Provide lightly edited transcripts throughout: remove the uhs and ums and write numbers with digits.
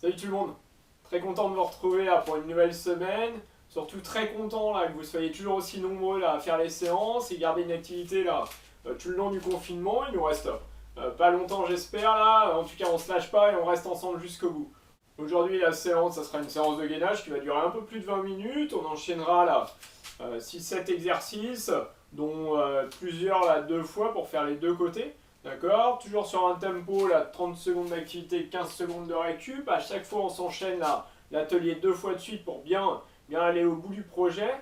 Salut tout le monde, très content de vous retrouver là, pour une nouvelle semaine. Surtout très content là, que vous soyez toujours aussi nombreux là, à faire les séances et garder une activité là, tout le long du confinement. Il nous reste pas longtemps j'espère là, en tout cas on se lâche pas et on reste ensemble jusqu'au bout. Aujourd'hui la séance, ça sera une séance de gainage qui va durer un peu plus de 20 minutes. On enchaînera là 6-7 exercices, dont plusieurs là 2 fois pour faire les deux côtés. D'accord? Toujours sur un tempo, là, 30 secondes d'activité, 15 secondes de récup. À chaque fois, on s'enchaîne l'atelier 2 fois de suite pour bien aller au bout du projet.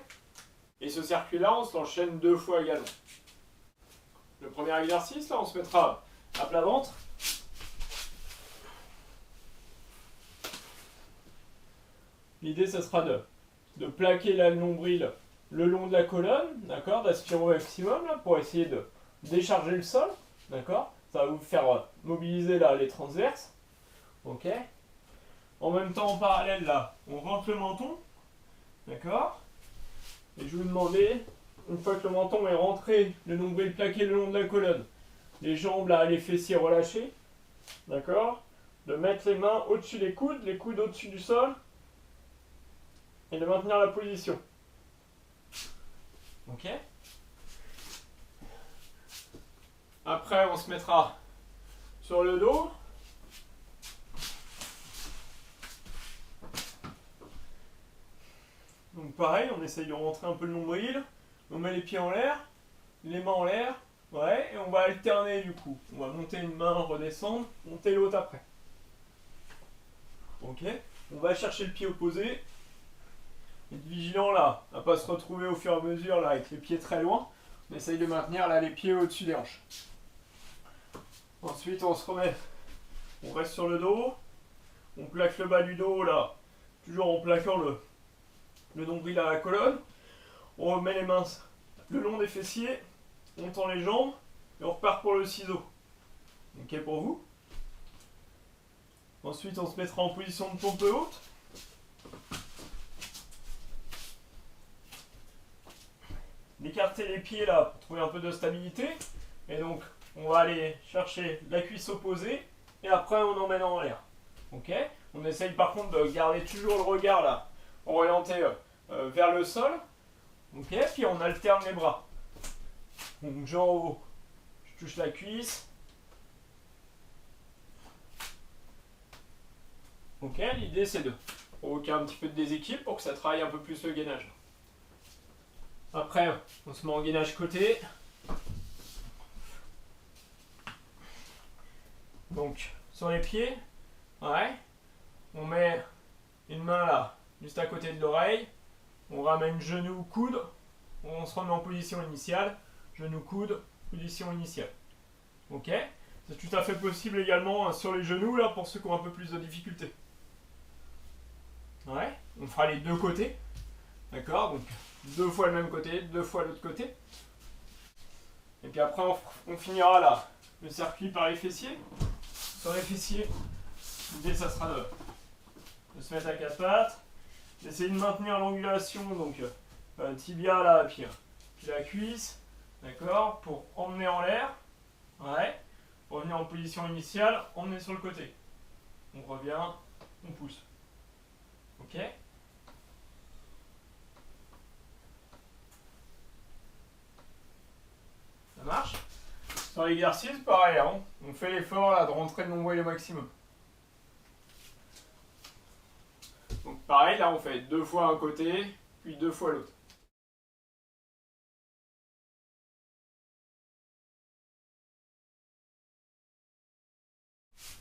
Et ce circuit-là, on se l'enchaîne 2 fois également. Le premier exercice, là, on se mettra à plat ventre. L'idée, ce sera de plaquer là, le nombril le long de la colonne, d'accord? D'aspirer au maximum là, pour essayer de décharger le sol. D'accord? Ça va vous faire mobiliser là les transverses. Ok? En même temps, en parallèle, là, on rentre le menton. D'accord? Et je vais vous demander, une fois que le menton est rentré, le nombril plaqué le long de la colonne, les jambes là, les fessiers relâchés. D'accord? De mettre les mains au-dessus des coudes, les coudes au-dessus du sol. Et de maintenir la position. Ok? Après, on se mettra sur le dos. Donc pareil, on essaye de rentrer un peu le nombril. On met les pieds en l'air, les mains en l'air. Ouais, et on va alterner du coup. On va monter une main, redescendre, monter l'autre après. Ok? On va chercher le pied opposé. Être vigilant là, à ne pas se retrouver au fur et à mesure là avec les pieds très loin. On essaye de maintenir là les pieds au-dessus des hanches. Ensuite, on se remet. On reste sur le dos. On plaque le bas du dos là, toujours en plaquant le nombril à la colonne. On remet les mains le long des fessiers, on tend les jambes et on repart pour le ciseau. Ok pour vous? Ensuite, on se mettra en position de pompe haute. D'écarter les pieds là pour trouver un peu de stabilité. Et donc, on va aller chercher la cuisse opposée et après on emmène en l'air. Ok? On essaye par contre de garder toujours le regard là, orienté vers le sol. Ok? Puis on alterne les bras. Donc, genre en haut, je touche la cuisse. Ok? L'idée c'est de provoquer un petit peu de déséquilibre pour que ça travaille un peu plus le gainage. Après, on se met en gainage côté. Donc, sur les pieds, ouais, on met une main là, juste à côté de l'oreille. On ramène genou, coude. On se remet en position initiale. Genou, coude, position initiale. Ok? C'est tout à fait possible également sur les genoux là pour ceux qui ont un peu plus de difficultés. Ouais, on fera les deux côtés. D'accord? Donc 2 fois le même côté, 2 fois l'autre côté. Et puis après on finira là le circuit par les fessiers. Sur les fessiers, l'idée ça sera de se mettre à 4 pattes, d'essayer de maintenir l'angulation, donc tibia là, puis la cuisse, d'accord, pour emmener en l'air, ouais, revenir en position initiale, emmener sur le côté. On revient, on pousse. Ok? Ça marche? Sur l'exercice, pareil, hein, on fait l'effort là de rentrer le nombril au maximum. Donc pareil, là on fait 2 fois un côté, puis 2 fois l'autre.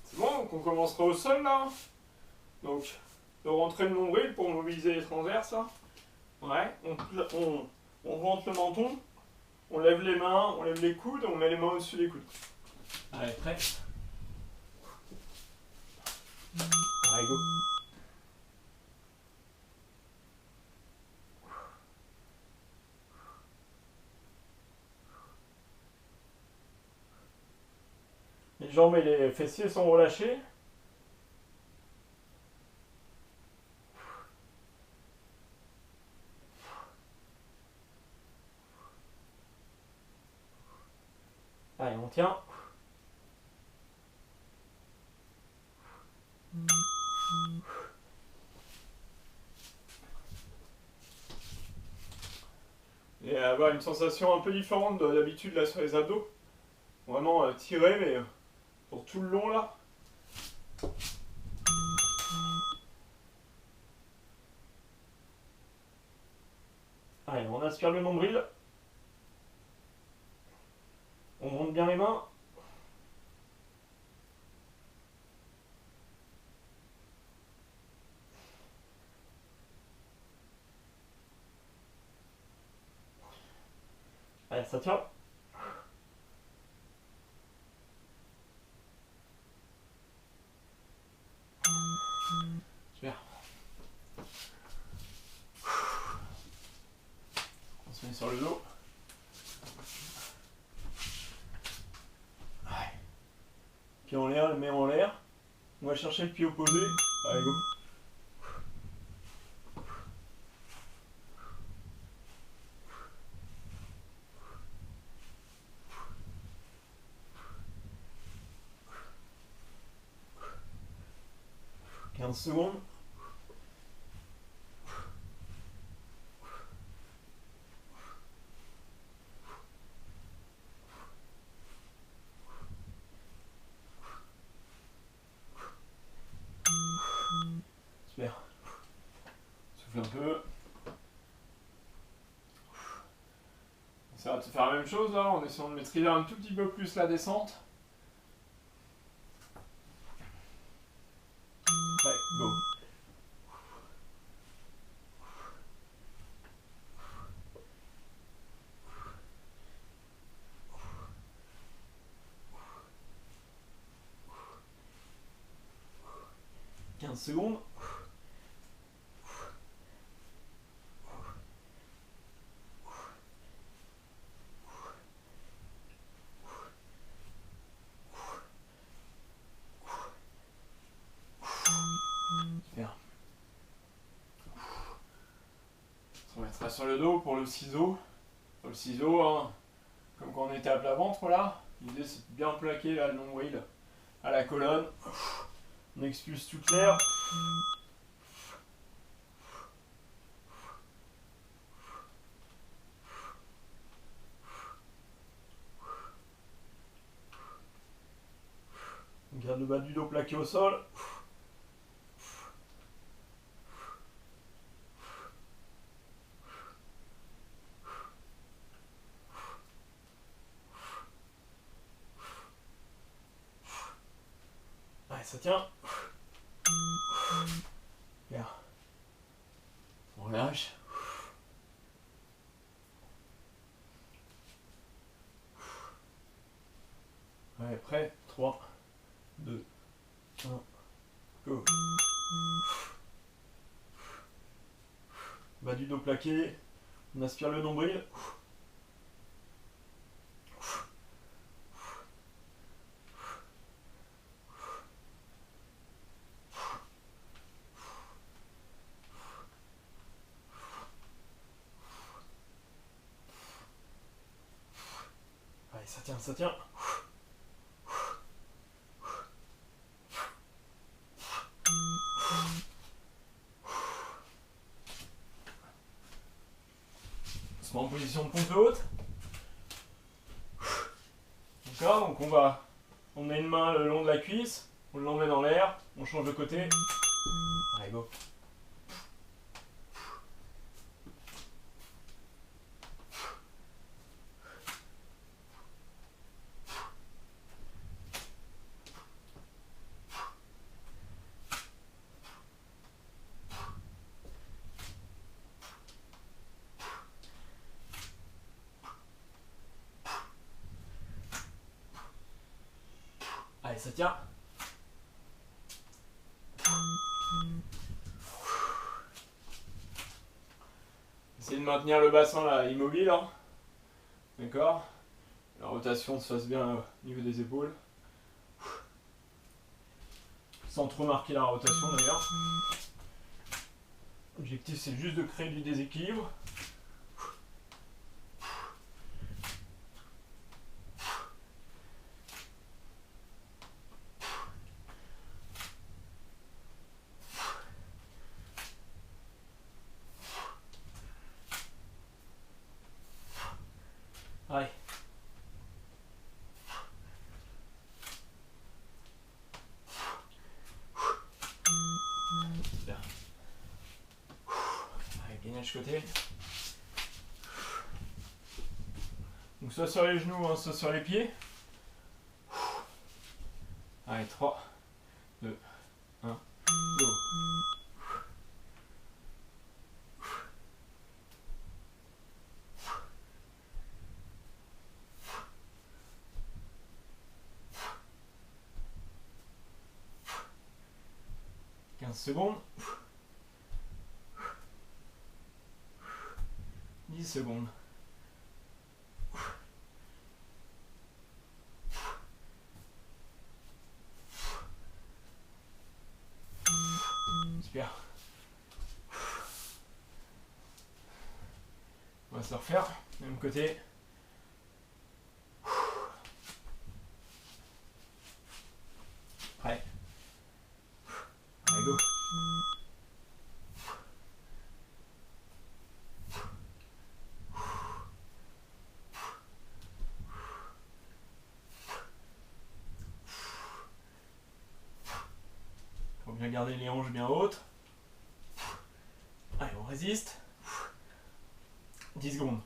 C'est bon, donc on commencera au sol là. Donc, de rentrer le nombril pour mobiliser les transverses là. Ouais, on rentre le menton, on lève les mains, on lève les coudes, on met les mains au-dessus des coudes. Allez, prêt? Allez, go. Les jambes et les fessiers sont relâchés. Allez, on tient. avoir une sensation un peu différente de d'habitude là sur les abdos. Vraiment tirer, mais pour tout le long là. Allez, on aspire le nombril. On monte bien les mains. Allez, ça tient. Super. On se met sur le dos. Allez. Pied en l'air, le main en l'air. On va chercher le pied opposé. Allez, go. Secondes. Super. Souffle un peu. On essaiera de faire la même chose là, en essayant de maîtriser un tout petit peu plus la descente. Ouais, go. 15 secondes. Super. On mettra sur le dos pour le ciseau. Pour le ciseau, hein, comme quand on était à plat ventre là. L'idée c'est de bien plaquer là, le nombril à la colonne. On expulse toute l'air. On garde le bas du dos plaqué au sol. Allez, ça tient. Bien. On relâche. Allez, prêt. 3, 2, 1, go. Bas du dos plaqué. On aspire le nombril. Allez, ça tient, ça tient. On se met en position de pompe haute. D'accord, donc on met une main le long de la cuisse, on l'emmène en l'air, on change de côté. Allez, go. Allez, ça tient. Essayez de maintenir le bassin là immobile. Hein. D'accord. La rotation se fasse bien au niveau des épaules. Sans trop marquer la rotation d'ailleurs. L'objectif c'est juste de créer du déséquilibre. change côté. Donc soit sur les genoux, hein, soit sur les pieds. Allez, 3, 2, 1, go. Secondes. 10 secondes. Super. On va se refaire. Même côté. Prêt. Allez, go. Faut bien garder les hanches bien hautes. Allez, on résiste. 10 secondes.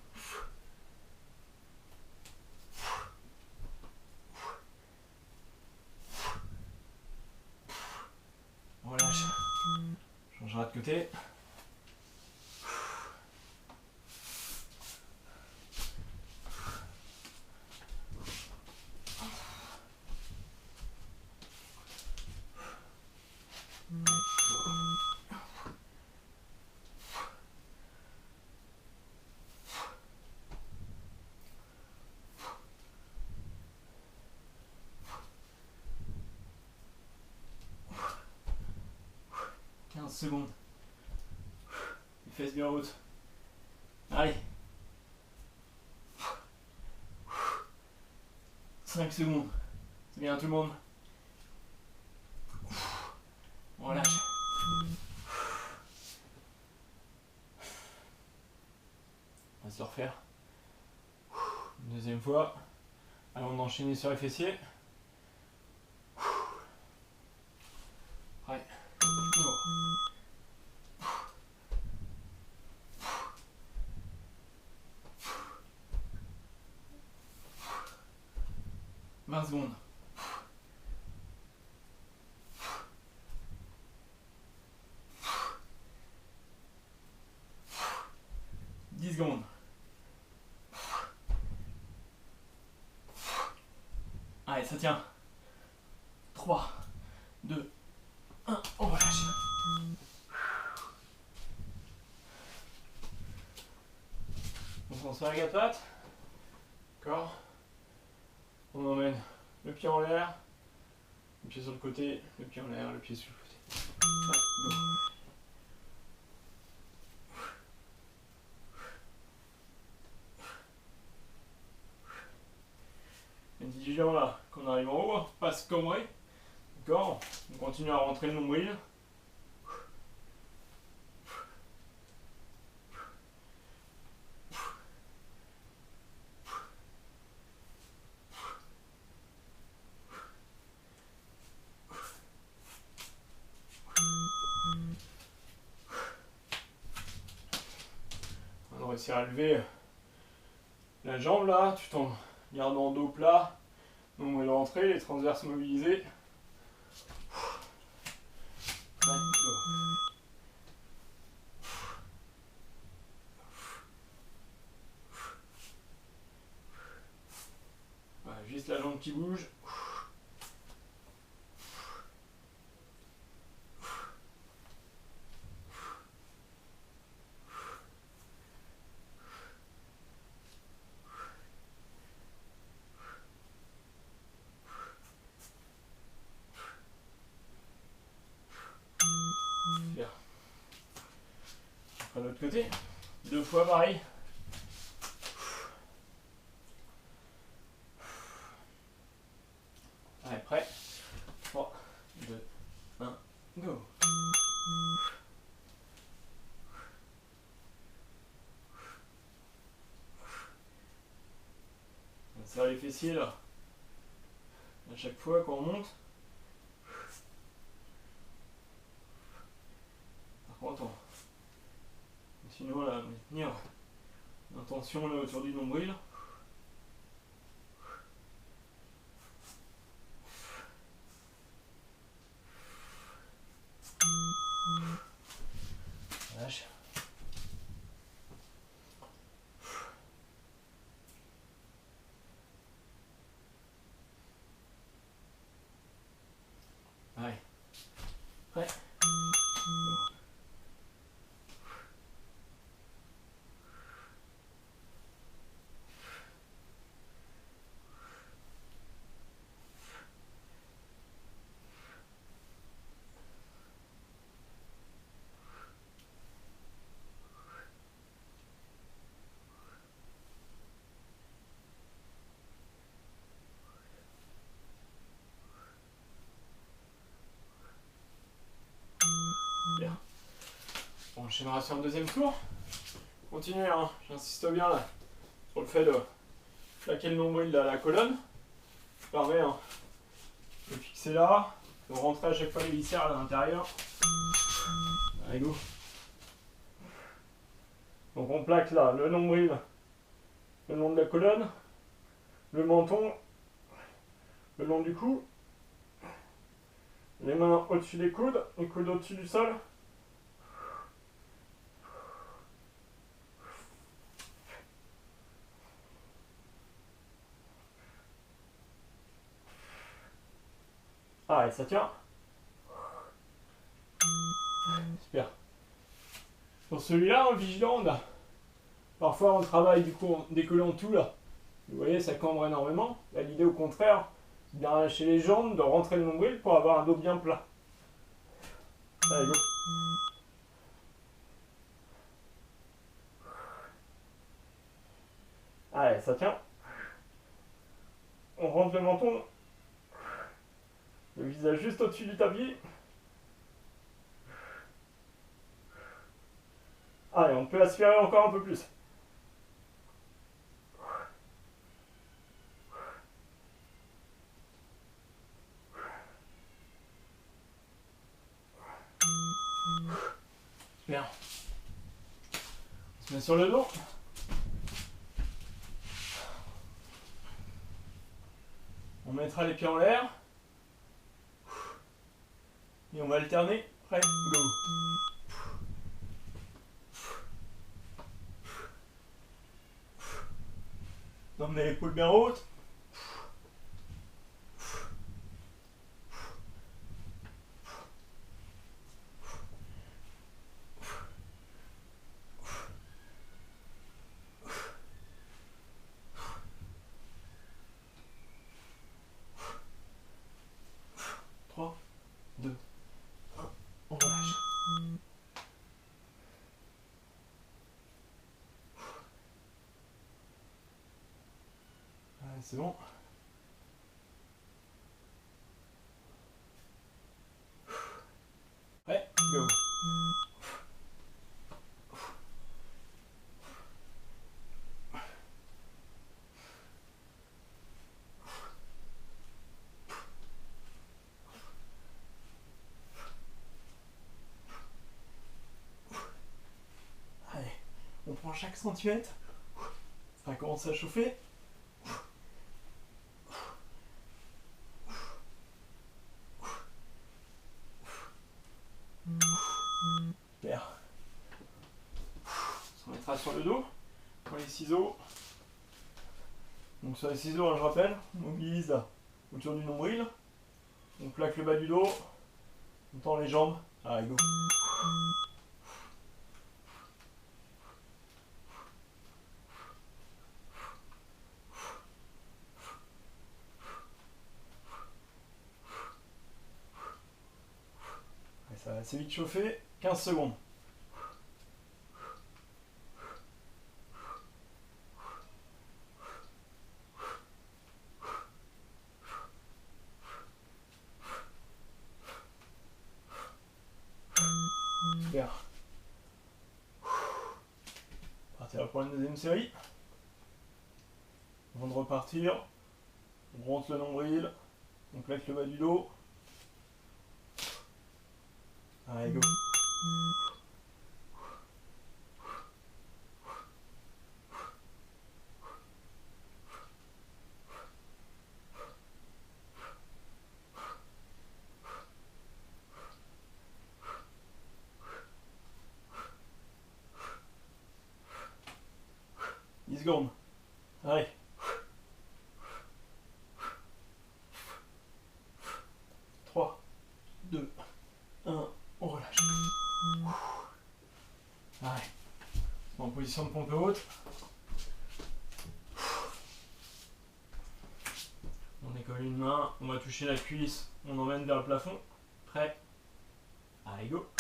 On relâche. Changera de côté. Secondes. Les fesses bien hautes. Allez. 5 secondes. C'est bien tout le monde. On relâche. On va se refaire. Une deuxième fois. Avant d'enchaîner sur les fessiers. Ouais. Go. 20 secondes. 10 secondes. Allez, ça tient. 3, 2, 1, on relâche. On transfère les 4 pattes. D'accord. On emmène le pied en l'air, le pied sur le côté, le pied en l'air, le pied sur le côté. Ouais, go. Intelligent là, quand on arrive en haut, pas se cambrer. D'accord. On continue à rentrer le nombril. On va réussir à lever la jambe là, tout en gardant dos plat, nombril rentré, les transverses mobilisés. Voilà, juste la jambe qui bouge. Bien. De l'autre côté, 2 fois pareil. Allez, prêt. 3, 2, 1, go. On serre les fessiers là. À chaque fois qu'on monte. Par contre, on Continuons là à maintenir l'intention là autour du nombril. Lâche. Allez. Prêt. Bien. On enchaînera sur un deuxième tour. Continuez, hein. J'insiste bien là sur le fait de plaquer le nombril à la colonne. Ça permet de fixer là, de rentrer à chaque fois les viscères à l'intérieur. Allez, go. Donc on plaque là le nombril le long de la colonne, le menton le long du cou, les mains au-dessus des coudes, les coudes au-dessus du sol. Ah, et ça tient. Super. Pour celui-là, en vigilant, parfois on travaille du coup en décollant tout là. Vous voyez, ça cambre énormément. Là, l'idée au contraire, c'est de bien relâcher les jambes, de rentrer le nombril pour avoir un dos bien plat. Allez, go. Allez, ça tient. On rentre le menton. Le visage juste au-dessus du tapis. Allez, on peut aspirer encore un peu plus. Bien. On se met sur le dos. On mettra les pieds en l'air. Et on va alterner. Prêt, go. Emmenez l'épaule bien haute. 3, 2, 1, on relâche. Allez, c'est bon. Prêt, go. Allez, on prend chaque centimètre. Ça commence à chauffer. Super. On se mettra sur le dos. Pour les ciseaux. Donc sur les ciseaux, hein, je rappelle, on mobilise là, autour du nombril. On plaque le bas du dos. On tend les jambes. Allez, go. Et ça va assez vite chauffer. 15 secondes. Super. On partira pour une deuxième série. Avant de repartir, on rentre le nombril, on plaque le bas du dos. Allez, go. secondes. Allez. 3, 2, 1, on relâche. Allez. En position de pompe haute. On décolle une main, on va toucher la cuisse, on emmène vers le plafond. Prêt? Allez, go!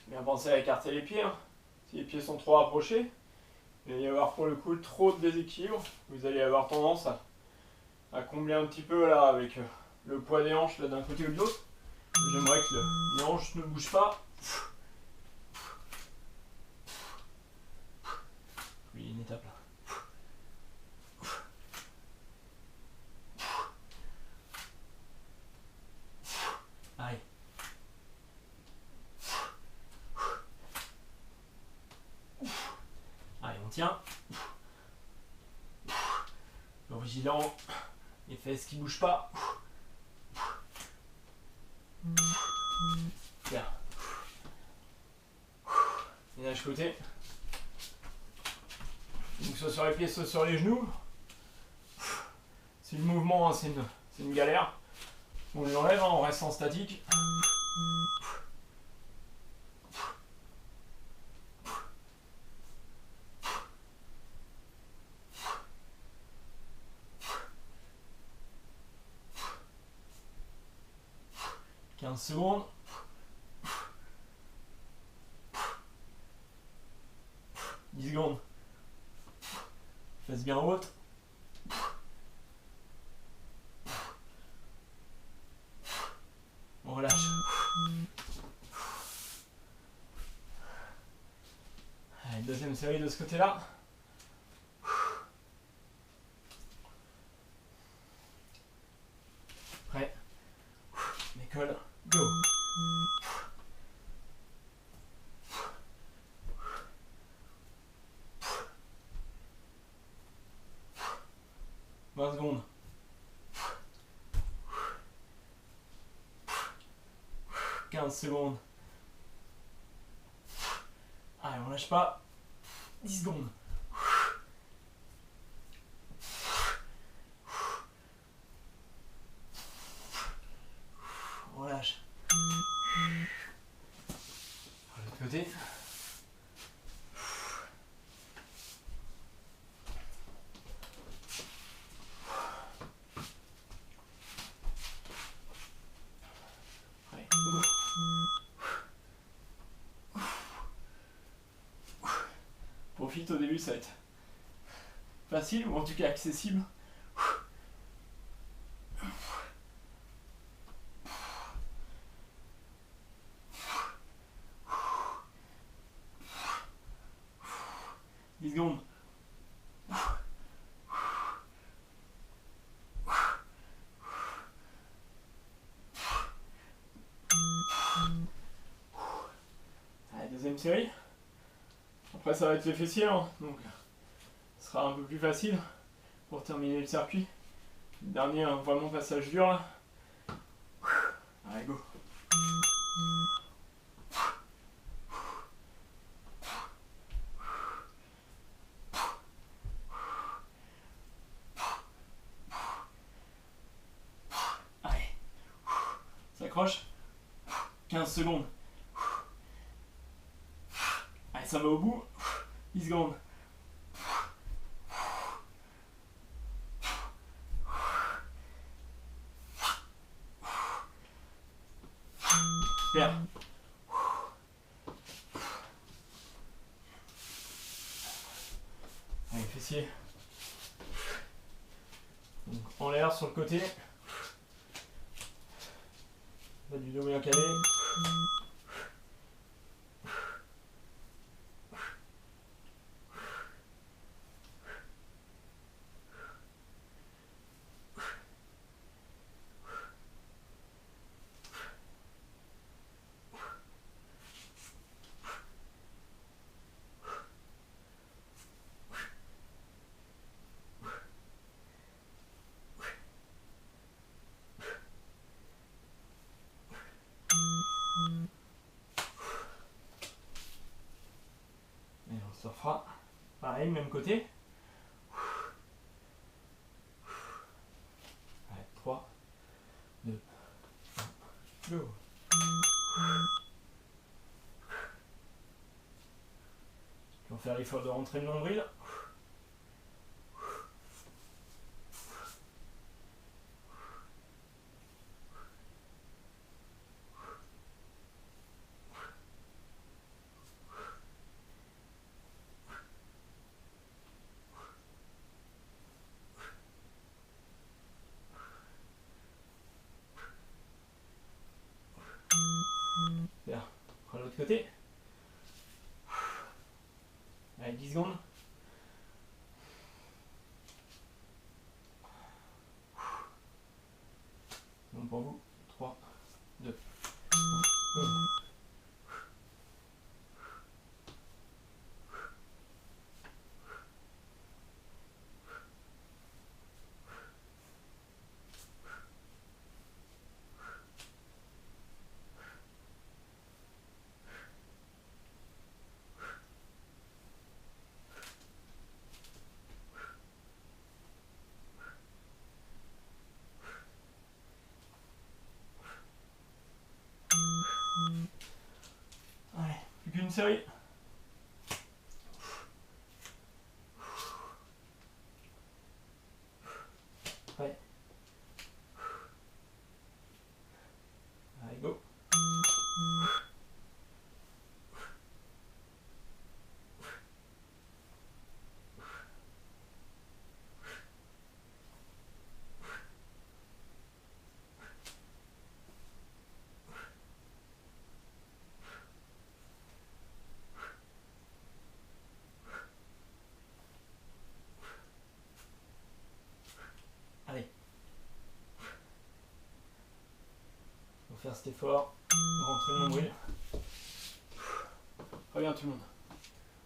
Bien penser à écarter les pieds. Hein. Si les pieds sont trop rapprochés, il va y avoir pour le coup trop de déséquilibre. Vous allez avoir tendance à combler un petit peu là avec le poids des hanches d'un côté ou de l'autre. J'aimerais que les hanches ne bougent pas. Oui, une étape là. Allez. Allez, on tient. Vigilant. Les fesses qui bougent pas. Bien. Ménage côté. Donc soit sur les pieds, soit sur les genoux. Si le mouvement, hein, c'est une galère, on l'enlève, hein, on reste en statique. 15 secondes. 10 secondes. Fesses bien haute. On relâche. Allez, deuxième série de ce côté-là. Prêt. Décolle. Go. Secondes. 15 secondes. Allez, on lâche pas. 10 secondes. On lâche. De l'autre côté. Profite, au début ça va être facile ou en tout cas accessible. Dix secondes. Allez, deuxième série. Après ça va être les fessiers, hein, donc ce sera un peu plus facile pour terminer le circuit. Dernier hein, vraiment passage dur là. Allez, go. Allez. S'accroche. 15 secondes. Allez, ça va au bout. 10 secondes. Super. Allez, fessier. Donc, en l'air sur le côté. Pas du dos bien calé. Pareil, même côté. Allez, 3, 2, 1, go. On va faire l'effort de rentrer le nombril. Bien, on prend l'autre côté. Allez, 10 secondes. Donc pour vous, 3, 2, 1, go. Allez, plus qu'une série. Prêt. Allez, go. Allez. On va faire cet effort. Rentrer le nombril. Très bien tout le monde.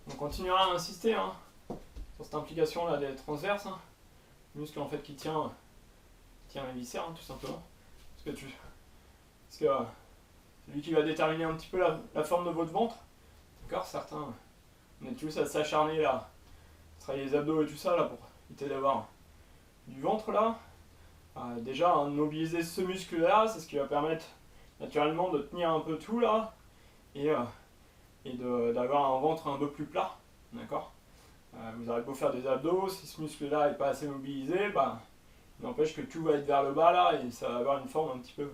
On continuera à insister sur cette implication là des transverses. Le muscle en fait qui tient les viscères tout simplement. Parce que c'est lui qui va déterminer un petit peu la forme de votre ventre. D'accord. Certains, on est tous à s'acharner là, travailler les abdos et tout ça là pour éviter d'avoir du ventre là. Déjà mobiliser ce muscle là, c'est ce qui va permettre naturellement de tenir un peu tout là et d'avoir un ventre un peu plus plat, d'accord. Vous aurez beau faire des abdos, si ce muscle là n'est pas assez mobilisé, il n'empêche que tout va être vers le bas là et ça va avoir une forme un petit peu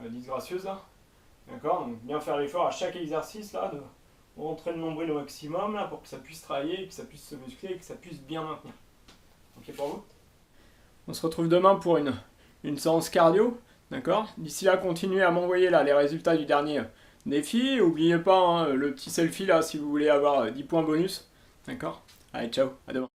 disgracieuse là, d'accord. Donc bien faire l'effort à chaque exercice là de rentrer le nombril au maximum là pour que ça puisse travailler, que ça puisse se muscler et que ça puisse bien maintenir. Ok pour vous? On se retrouve demain pour une séance cardio, d'accord. D'ici là, continuez à m'envoyer là les résultats du dernier défi. N'oubliez pas le petit selfie là si vous voulez avoir 10 points bonus, d'accord. Allez, ciao, à demain.